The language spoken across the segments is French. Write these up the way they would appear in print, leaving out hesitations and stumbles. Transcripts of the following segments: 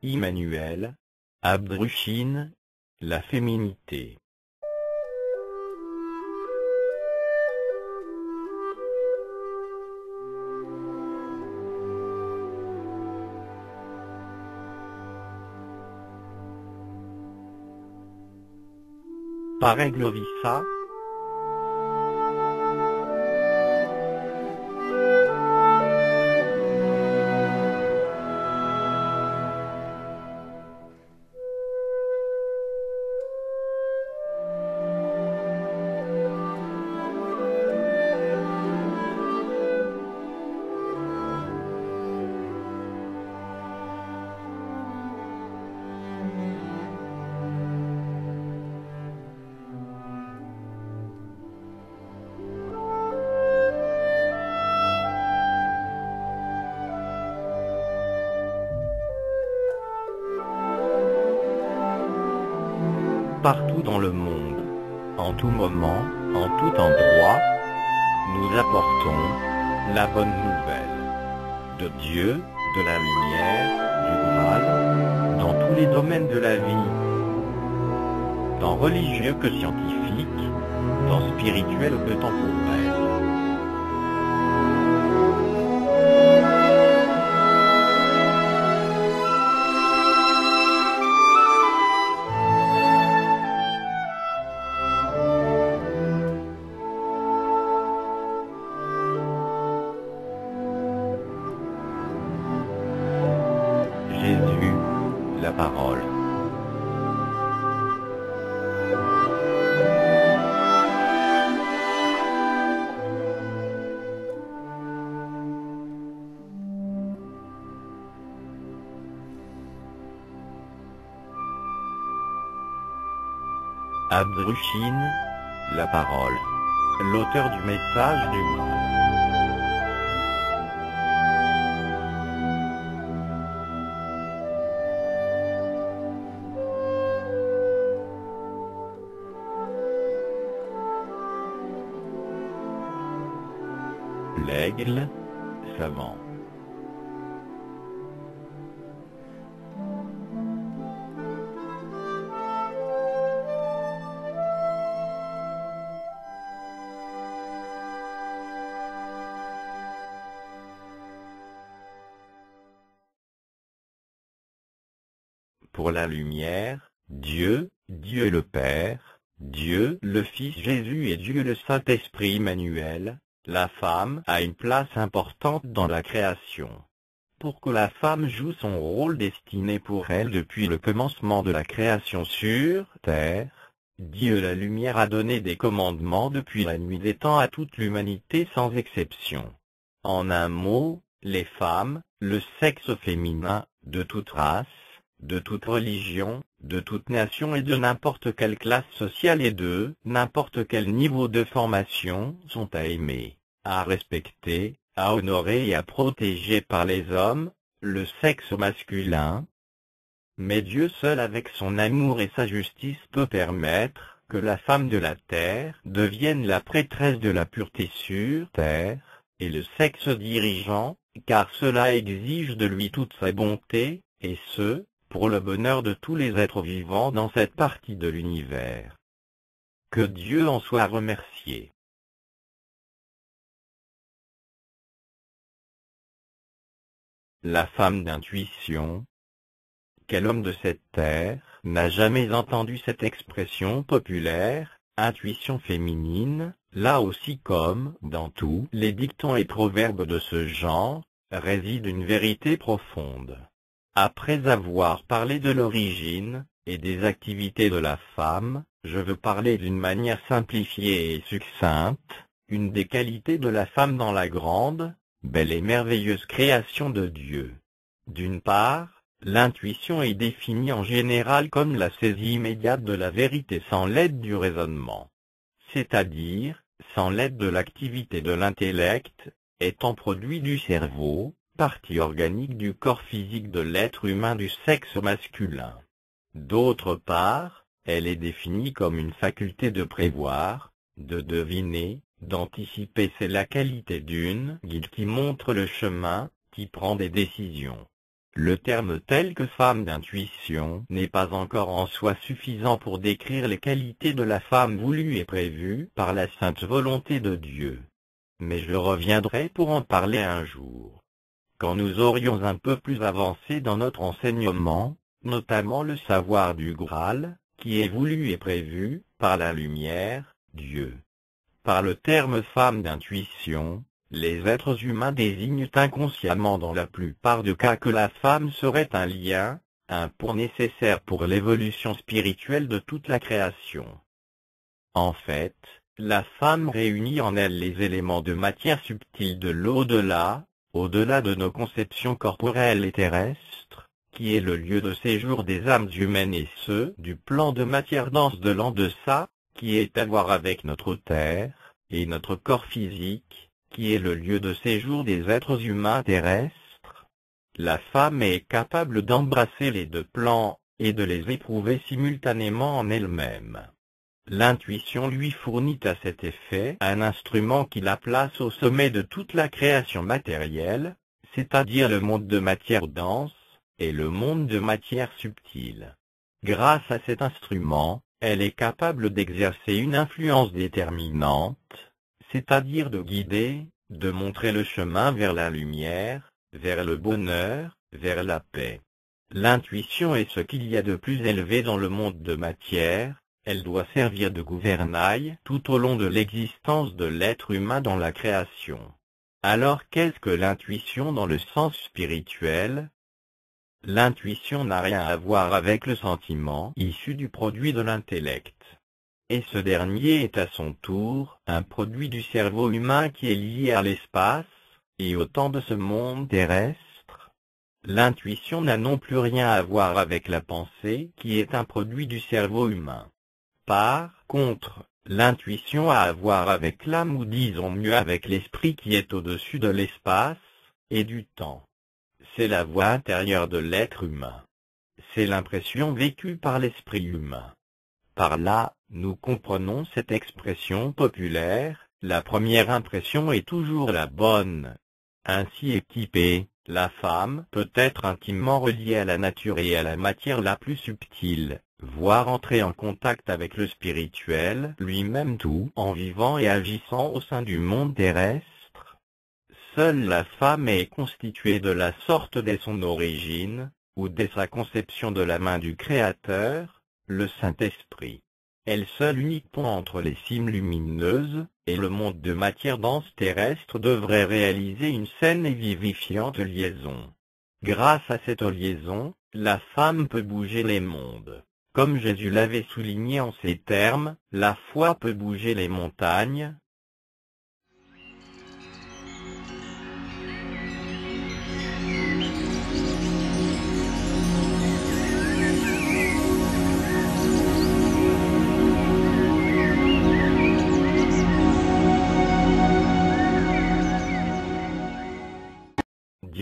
Immanuel, Abdrushine, la féminité. Pareglovissa. Partout dans le monde, en tout moment, en tout endroit, nous apportons la bonne nouvelle de Dieu, de la lumière, du Graal, dans tous les domaines de la vie, tant religieux que scientifique, tant spirituel que temporel. Jésus, la parole. Abdrushine, la parole. L'auteur du message du Graal. L'aigle, savant. Pour la lumière, Dieu, Dieu le Père, Dieu le Fils Jésus et Dieu le Saint-Esprit Emmanuel. La femme a une place importante dans la création. Pour que la femme joue son rôle destiné pour elle depuis le commencement de la création sur terre, Dieu la lumière a donné des commandements depuis la nuit des temps à toute l'humanité sans exception. En un mot, les femmes, le sexe féminin, de toute race, de toute religion, de toute nation et de n'importe quelle classe sociale et de n'importe quel niveau de formation sont à aimer, à respecter, à honorer et à protéger par les hommes, le sexe masculin. Mais Dieu seul avec son amour et sa justice peut permettre que la femme de la terre devienne la prêtresse de la pureté sur terre, et le sexe dirigeant, car cela exige de lui toute sa bonté, et ce, pour le bonheur de tous les êtres vivants dans cette partie de l'univers. Que Dieu en soit remercié. La femme d'intuition. Quel homme de cette terre n'a jamais entendu cette expression populaire, intuition féminine, là aussi comme dans tous les dictons et proverbes de ce genre, réside une vérité profonde. Après avoir parlé de l'origine et des activités de la femme, je veux parler d'une manière simplifiée et succincte, une des qualités de la femme dans la grande, belle et merveilleuse création de Dieu. D'une part, l'intuition est définie en général comme la saisie immédiate de la vérité sans l'aide du raisonnement. C'est-à-dire, sans l'aide de l'activité de l'intellect, étant produit du cerveau, partie organique du corps physique de l'être humain du sexe masculin. D'autre part, elle est définie comme une faculté de prévoir, de deviner, d'anticiper. C'est la qualité d'une guide qui montre le chemin, qui prend des décisions. Le terme tel que femme d'intuition n'est pas encore en soi suffisant pour décrire les qualités de la femme voulue et prévue par la sainte volonté de Dieu. Mais je reviendrai pour en parler un jour. Quand nous aurions un peu plus avancé dans notre enseignement, notamment le savoir du Graal, qui est voulu et prévu par la lumière, Dieu. Par le terme femme d'intuition, les êtres humains désignent inconsciemment dans la plupart des cas que la femme serait un lien, un pont nécessaire pour l'évolution spirituelle de toute la création. En fait, la femme réunit en elle les éléments de matière subtile de l'au-delà, au-delà de nos conceptions corporelles et terrestres, qui est le lieu de séjour des âmes humaines et ceux du plan de matière dense de l'en-deçà, qui est à voir avec notre terre, et notre corps physique, qui est le lieu de séjour des êtres humains terrestres. La femme est capable d'embrasser les deux plans, et de les éprouver simultanément en elle-même. L'intuition lui fournit à cet effet un instrument qui la place au sommet de toute la création matérielle, c'est-à-dire le monde de matière dense, et le monde de matière subtile. Grâce à cet instrument, elle est capable d'exercer une influence déterminante, c'est-à-dire de guider, de montrer le chemin vers la lumière, vers le bonheur, vers la paix. L'intuition est ce qu'il y a de plus élevé dans le monde de matière, elle doit servir de gouvernail tout au long de l'existence de l'être humain dans la création. Alors qu'est-ce que l'intuition dans le sens spirituel? L'intuition n'a rien à voir avec le sentiment issu du produit de l'intellect. Et ce dernier est à son tour un produit du cerveau humain qui est lié à l'espace, et au temps de ce monde terrestre. L'intuition n'a non plus rien à voir avec la pensée qui est un produit du cerveau humain. Par contre, l'intuition a à voir avec l'âme ou disons mieux avec l'esprit qui est au-dessus de l'espace et du temps. C'est la voix intérieure de l'être humain. C'est l'impression vécue par l'esprit humain. Par là, nous comprenons cette expression populaire, la première impression est toujours la bonne. Ainsi équipée, la femme peut être intimement reliée à la nature et à la matière la plus subtile, voire entrer en contact avec le spirituel lui-même tout en vivant et agissant au sein du monde terrestre. Seule la femme est constituée de la sorte dès son origine, ou dès sa conception de la main du Créateur, le Saint-Esprit. Elle seule unique pont entre les cimes lumineuses, et le monde de matière dense terrestre devrait réaliser une saine et vivifiante liaison. Grâce à cette liaison, la femme peut bouger les mondes. Comme Jésus l'avait souligné en ces termes, la foi peut bouger les montagnes.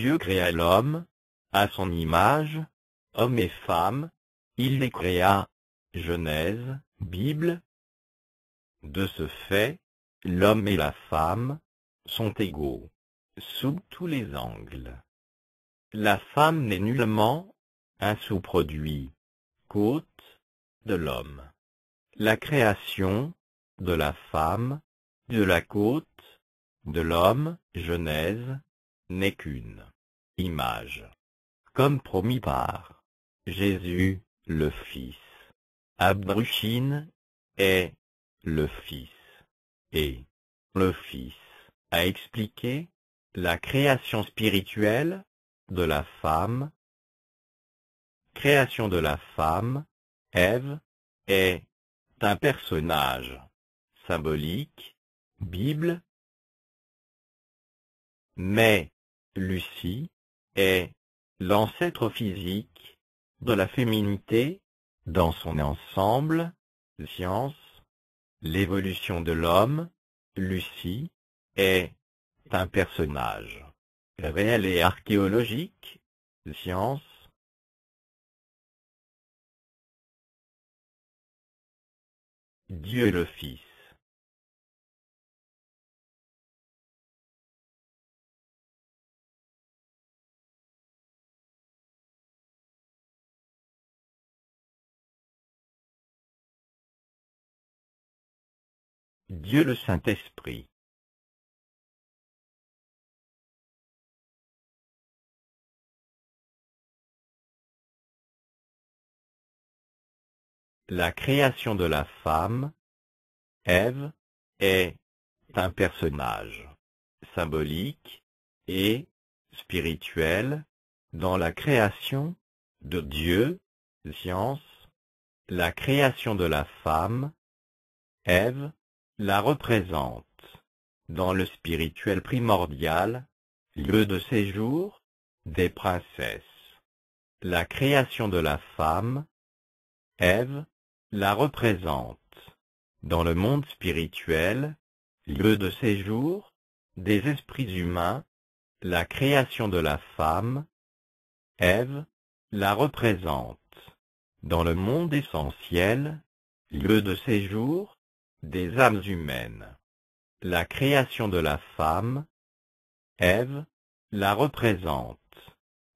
Dieu créa l'homme, à son image, homme et femme, il les créa. Genèse, Bible. De ce fait, l'homme et la femme sont égaux, sous tous les angles. La femme n'est nullement un sous-produit, côte, de l'homme. La création, de la femme, de la côte, de l'homme, Genèse, n'est qu'une image. Comme promis par Jésus, le Fils. Abdrushine est le Fils. Et le Fils a expliqué la création spirituelle de la femme. Création de la femme, Ève, est un personnage symbolique, Bible. Mais Lucie est l'ancêtre physique de la féminité dans son ensemble, science. L'évolution de l'homme, Lucie, est un personnage réel et archéologique, science. Dieu est le Fils. Dieu le Saint-Esprit. La création de la femme, Ève, est un personnage symbolique et spirituel dans la création de Dieu, science. La création de la femme, Ève, la représente dans le spirituel primordial, lieu de séjour des princesses. La création de la femme, Ève, la représente dans le monde spirituel, lieu de séjour des esprits humains. La création de la femme, Ève, la représente dans le monde essentiel, lieu de séjour des âmes humaines. La création de la femme, Ève, la représente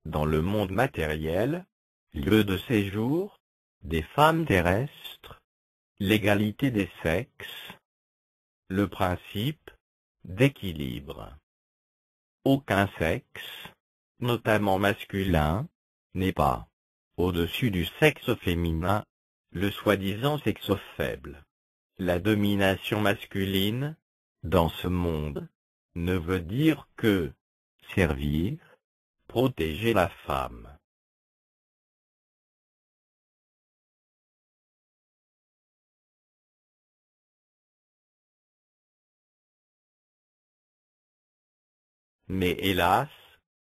dans le monde matériel, lieu de séjour des femmes terrestres. L'égalité des sexes, le principe d'équilibre. Aucun sexe, notamment masculin, n'est pas au-dessus du sexe féminin, le soi-disant sexe faible. La domination masculine, dans ce monde, ne veut dire que servir, protéger la femme. Mais hélas,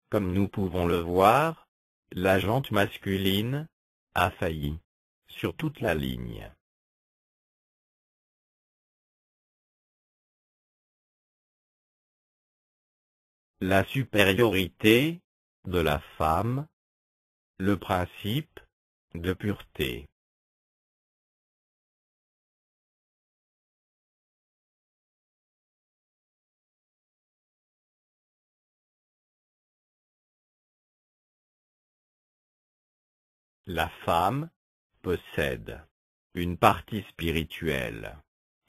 comme nous pouvons le voir, la jante masculine a failli sur toute la ligne. La supériorité de la femme, le principe de pureté. La femme possède une partie spirituelle,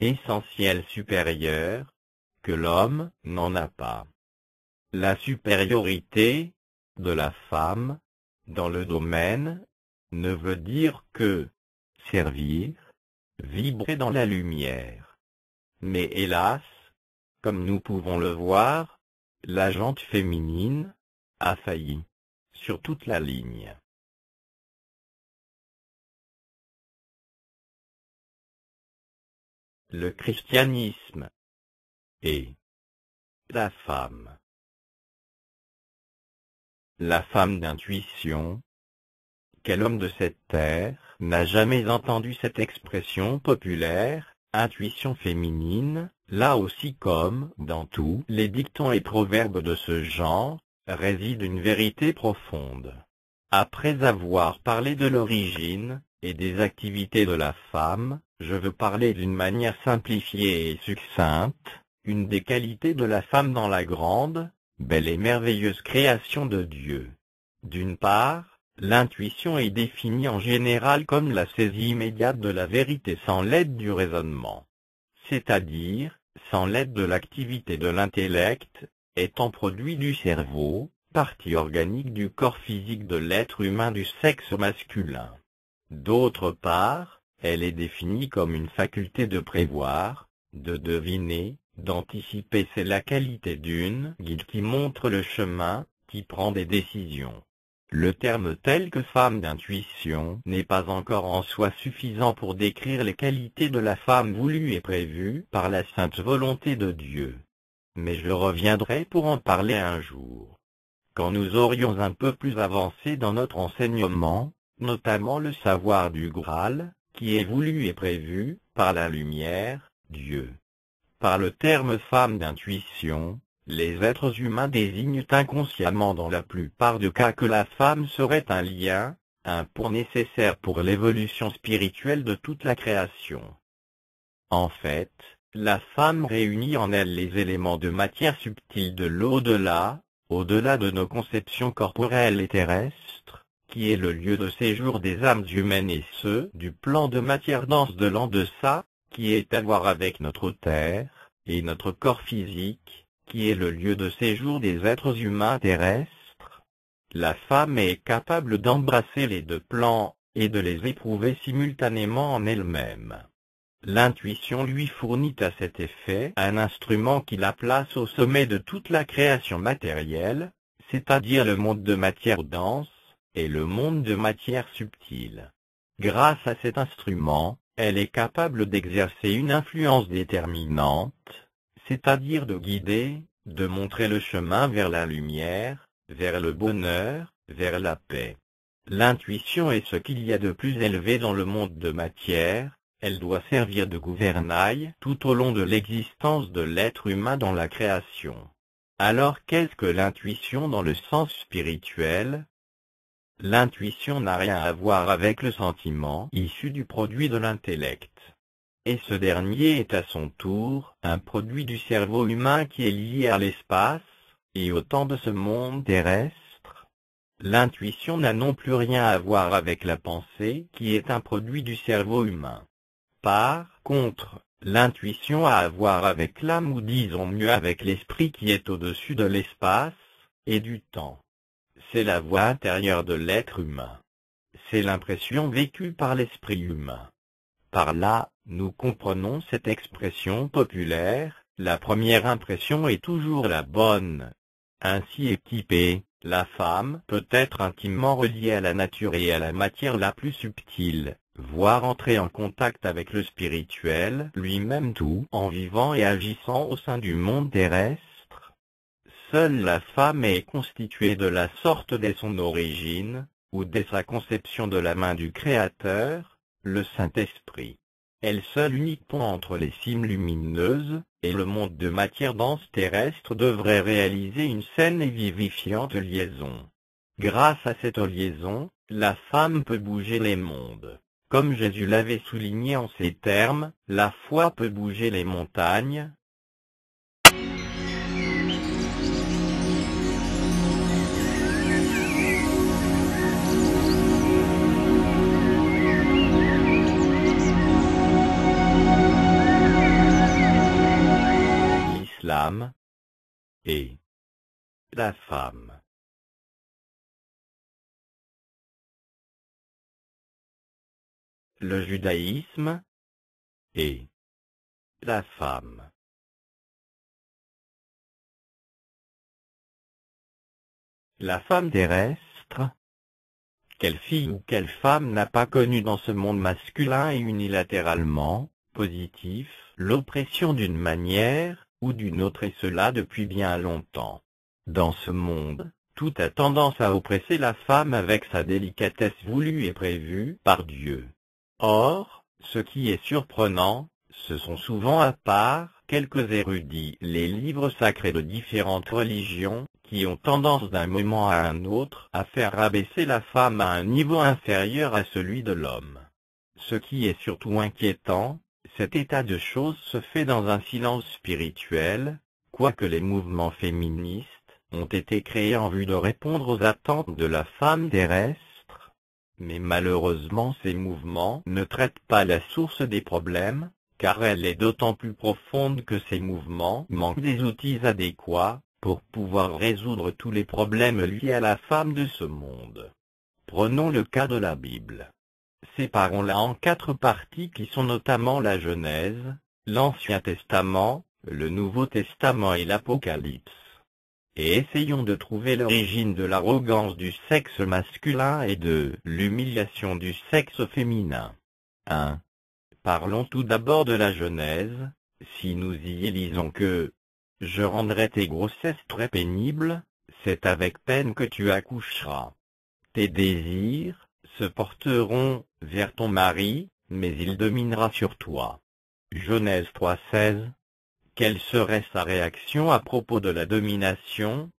essentielle supérieure, que l'homme n'en a pas. La supériorité de la femme, dans le domaine, ne veut dire que servir, vibrer dans la lumière. Mais hélas, comme nous pouvons le voir, la jante féminine a failli sur toute la ligne. Le christianisme et la femme. La femme d'intuition. Quel homme de cette terre n'a jamais entendu cette expression populaire, intuition féminine? Là aussi, comme dans tous les dictons et proverbes de ce genre, réside une vérité profonde. Après avoir parlé de l'origine et des activités de la femme, je veux parler d'une manière simplifiée et succincte, une des qualités de la femme dans la grande, belle et merveilleuse création de Dieu. D'une part, l'intuition est définie en général comme la saisie immédiate de la vérité sans l'aide du raisonnement. C'est-à-dire, sans l'aide de l'activité de l'intellect, étant produit du cerveau, partie organique du corps physique de l'être humain du sexe masculin. D'autre part, elle est définie comme une faculté de prévoir, de deviner, d'anticiper. C'est la qualité d'une guide qui montre le chemin, qui prend des décisions. Le terme tel que femme d'intuition n'est pas encore en soi suffisant pour décrire les qualités de la femme voulue et prévue par la sainte volonté de Dieu. Mais je reviendrai pour en parler un jour. Quand nous aurions un peu plus avancé dans notre enseignement, notamment le savoir du Graal, qui est voulu et prévu par la lumière, Dieu. Par le terme femme d'intuition, les êtres humains désignent inconsciemment dans la plupart des cas que la femme serait un lien, un pont nécessaire pour l'évolution spirituelle de toute la création. En fait, la femme réunit en elle les éléments de matière subtile de l'au-delà, au-delà de nos conceptions corporelles et terrestres, qui est le lieu de séjour des âmes humaines et ceux du plan de matière dense de l'en-deçà, qui est à voir avec notre terre, et notre corps physique, qui est le lieu de séjour des êtres humains terrestres. La femme est capable d'embrasser les deux plans, et de les éprouver simultanément en elle-même. L'intuition lui fournit à cet effet un instrument qui la place au sommet de toute la création matérielle, c'est-à-dire le monde de matière dense, et le monde de matière subtile. Grâce à cet instrument, elle est capable d'exercer une influence déterminante, c'est-à-dire de guider, de montrer le chemin vers la lumière, vers le bonheur, vers la paix. L'intuition est ce qu'il y a de plus élevé dans le monde de matière, elle doit servir de gouvernail tout au long de l'existence de l'être humain dans la création. Alors qu'est-ce que l'intuition dans le sens spirituel? L'intuition n'a rien à voir avec le sentiment issu du produit de l'intellect. Et ce dernier est à son tour un produit du cerveau humain qui est lié à l'espace, et au temps de ce monde terrestre. L'intuition n'a non plus rien à voir avec la pensée qui est un produit du cerveau humain. Par contre, l'intuition a à voir avec l'âme ou disons mieux avec l'esprit qui est au-dessus de l'espace et du temps. C'est la voix intérieure de l'être humain. C'est l'impression vécue par l'esprit humain. Par là, nous comprenons cette expression populaire, la première impression est toujours la bonne. Ainsi équipée, la femme peut être intimement reliée à la nature et à la matière la plus subtile, voire entrer en contact avec le spirituel lui-même tout en vivant et agissant au sein du monde terrestre. Seule la femme est constituée de la sorte dès son origine, ou dès sa conception de la main du Créateur, le Saint-Esprit. Elle seule unique pont entre les cimes lumineuses, et le monde de matière dense terrestre devrait réaliser une saine et vivifiante liaison. Grâce à cette liaison, la femme peut bouger les mondes. Comme Jésus l'avait souligné en ces termes, la foi peut bouger les montagnes. L'islam et la femme. Le judaïsme et la femme. La femme terrestre. Quelle fille ou quelle femme n'a pas connu dans ce monde masculin et unilatéralement, positif, l'oppression d'une manière ou d'une autre et cela depuis bien longtemps. Dans ce monde, tout a tendance à oppresser la femme avec sa délicatesse voulue et prévue par Dieu. Or, ce qui est surprenant, ce sont souvent à part quelques érudits, les livres sacrés de différentes religions, qui ont tendance d'un moment à un autre à faire rabaisser la femme à un niveau inférieur à celui de l'homme. Ce qui est surtout inquiétant, cet état de choses se fait dans un silence spirituel, quoique les mouvements féministes ont été créés en vue de répondre aux attentes de la femme terrestre. Mais malheureusement ces mouvements ne traitent pas la source des problèmes, car elle est d'autant plus profonde que ces mouvements manquent des outils adéquats pour pouvoir résoudre tous les problèmes liés à la femme de ce monde. Prenons le cas de la Bible. Séparons-la en 4 parties qui sont notamment la Genèse, l'Ancien Testament, le Nouveau Testament et l'Apocalypse. Et essayons de trouver l'origine de l'arrogance du sexe masculin et de l'humiliation du sexe féminin. 1. Parlons tout d'abord de la Genèse. Si nous y lisons que « Je rendrai tes grossesses très pénibles, c'est avec peine que tu accoucheras. Tes désirs se porteront vers ton mari, mais il dominera sur toi. » Genèse 3:16. Quelle serait sa réaction à propos de la domination?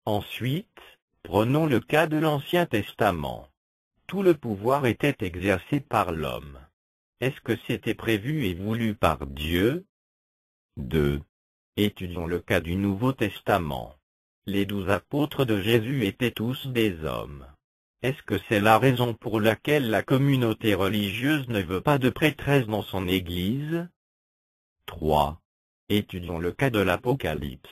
Ensuite, prenons le cas de l'Ancien Testament. Tout le pouvoir était exercé par l'homme. Est-ce que c'était prévu et voulu par Dieu? 2. Étudions le cas du Nouveau Testament. Les 12 apôtres de Jésus étaient tous des hommes. Est-ce que c'est la raison pour laquelle la communauté religieuse ne veut pas de prêtresse dans son église? 3. Étudions le cas de l'Apocalypse.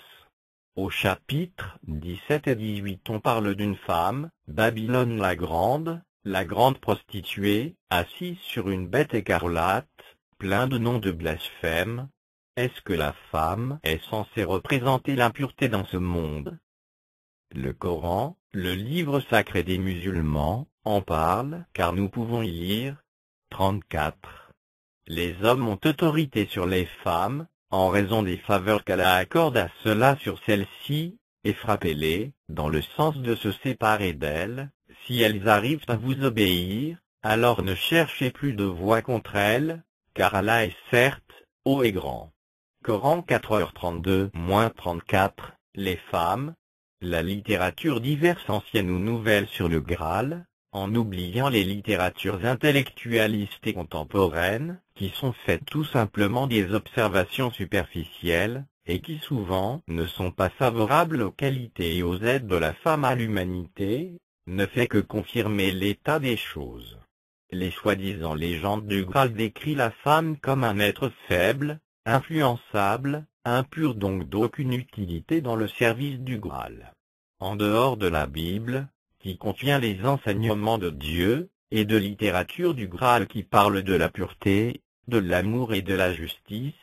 Au chapitre 17 et 18 on parle d'une femme, Babylone la grande prostituée, assise sur une bête écarlate, plein de noms de blasphème. Est-ce que la femme est censée représenter l'impureté dans ce monde? Le Coran, le livre sacré des musulmans, en parle, car nous pouvons y lire. 34. Les hommes ont autorité sur les femmes, en raison des faveurs qu'Allah accorde à ceux-là sur celles-ci, et frappez-les, dans le sens de se séparer d'elles. Si elles arrivent à vous obéir, alors ne cherchez plus de voix contre elles, car Allah est certes, haut et grand. Coran 4h32-34, les femmes. La littérature diverse ancienne ou nouvelle sur le Graal, en oubliant les littératures intellectualistes et contemporaines, qui sont faites tout simplement des observations superficielles, et qui souvent ne sont pas favorables aux qualités et aux aides de la femme à l'humanité, ne fait que confirmer l'état des choses. Les soi-disant légendes du Graal décrit la femme comme un être faible, influençable, impur, donc d'aucune utilité dans le service du Graal. En dehors de la Bible, qui contient les enseignements de Dieu, et de littérature du Graal qui parle de la pureté, de l'amour et de la justice,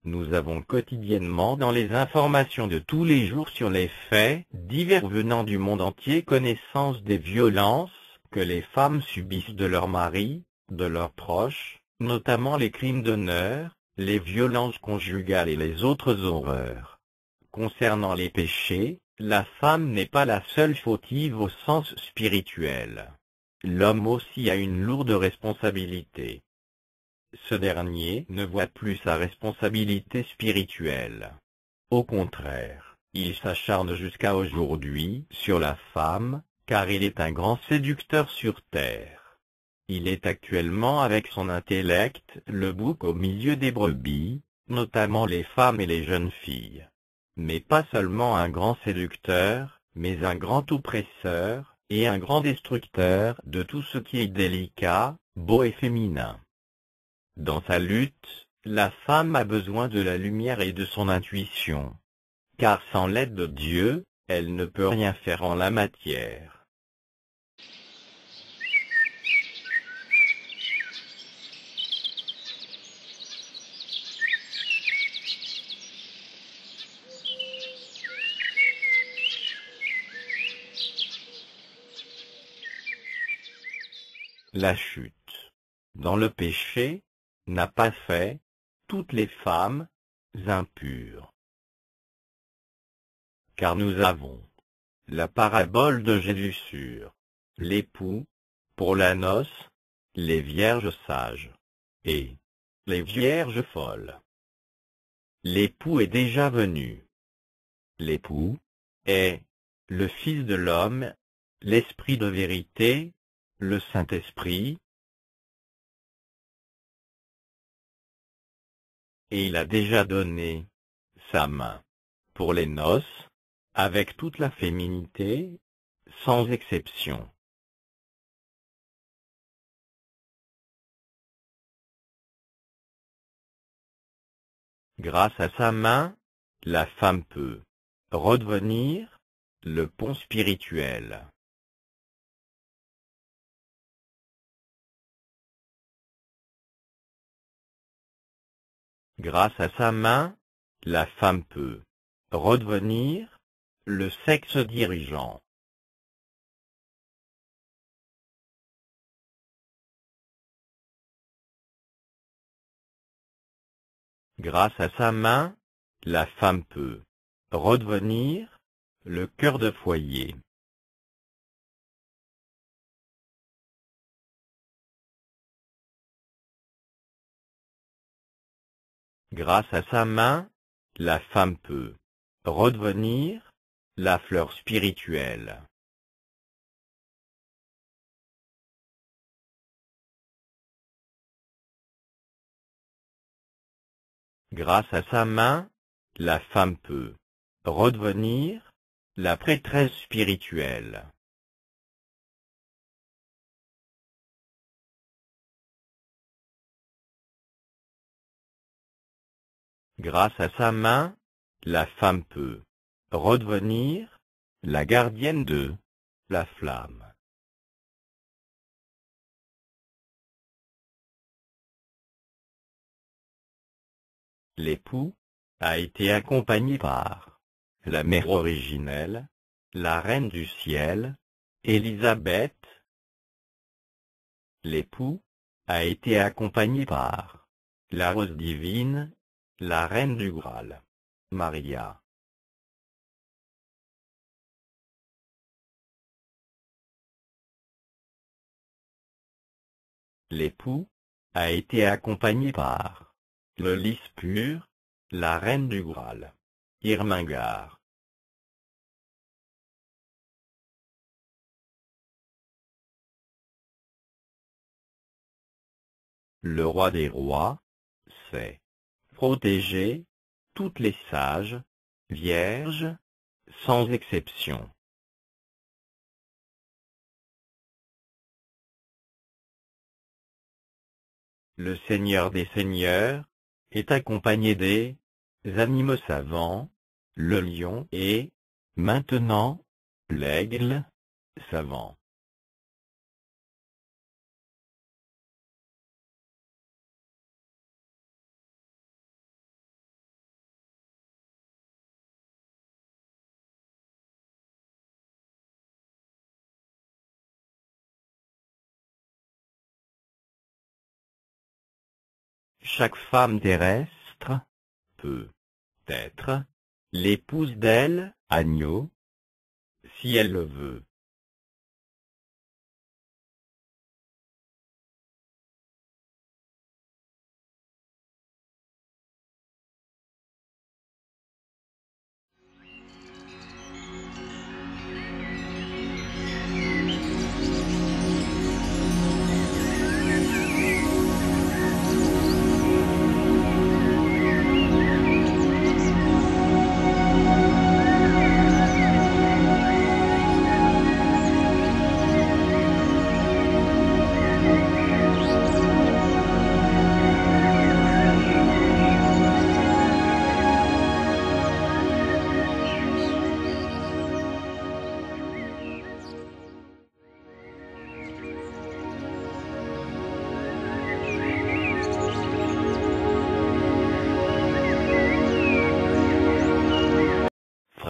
nous avons quotidiennement dans les informations de tous les jours sur les faits divers venant du monde entier connaissance des violences que les femmes subissent de leurs maris, de leurs proches, notamment les crimes d'honneur, les violences conjugales et les autres horreurs. Concernant les péchés, la femme n'est pas la seule fautive au sens spirituel. L'homme aussi a une lourde responsabilité. Ce dernier ne voit plus sa responsabilité spirituelle. Au contraire, il s'acharne jusqu'à aujourd'hui sur la femme, car il est un grand séducteur sur terre. Il est actuellement avec son intellect le bouc au milieu des brebis, notamment les femmes et les jeunes filles. Mais pas seulement un grand séducteur, mais un grand oppresseur, et un grand destructeur de tout ce qui est délicat, beau et féminin. Dans sa lutte, la femme a besoin de la lumière et de son intuition. Car sans l'aide de Dieu, elle ne peut rien faire en la matière. La chute. Dans le péché, n'a pas fait toutes les femmes impures. Car nous avons la parabole de Jésus sur l'époux, pour la noce, les vierges sages, et les vierges folles. L'époux est déjà venu. L'époux est le Fils de l'homme, l'Esprit de vérité, le Saint-Esprit, et il a déjà donné sa main pour les noces, avec toute la féminité, sans exception. Grâce à sa main, la femme peut redevenir le pont spirituel. Grâce à sa main, la femme peut redevenir le sexe dirigeant. Grâce à sa main, la femme peut redevenir le cœur de foyer. Grâce à sa main, la femme peut redevenir la fleur spirituelle. Grâce à sa main, la femme peut redevenir la prêtresse spirituelle. Grâce à sa main, la femme peut redevenir la gardienne de la flamme. L'époux a été accompagné par la mère originelle, la reine du ciel, Élisabeth. L'époux a été accompagné par la rose divine, la reine du Graal, Maria. L'époux a été accompagné par le lys pur, la reine du Graal, Irmingar. Le roi des rois sait protéger toutes les sages vierges, sans exception. Le Seigneur des Seigneurs est accompagné des animaux savants, le lion et, maintenant, l'aigle savant. Chaque femme terrestre peut être l'épouse d'elle, agneau, si elle le veut.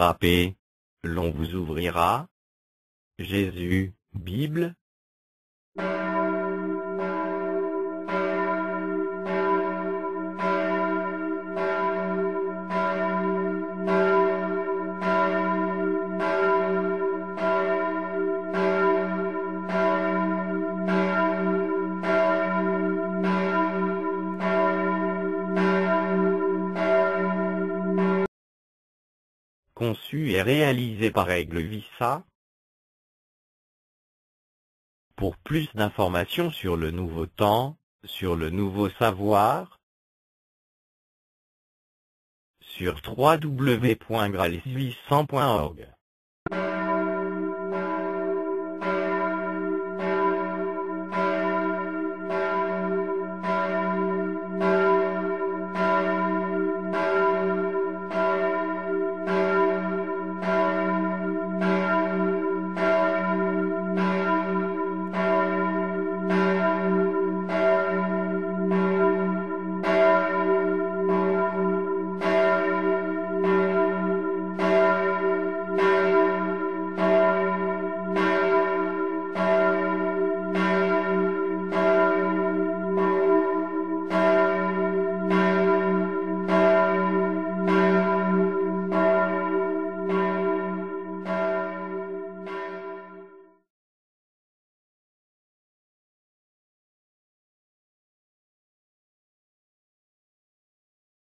Frappez, l'on vous ouvrira. Jésus, Bible. Conçu et réalisé par Aigle Vissa. Pour plus d'informations sur le nouveau temps, sur le nouveau savoir, sur www.gralisvissant.org.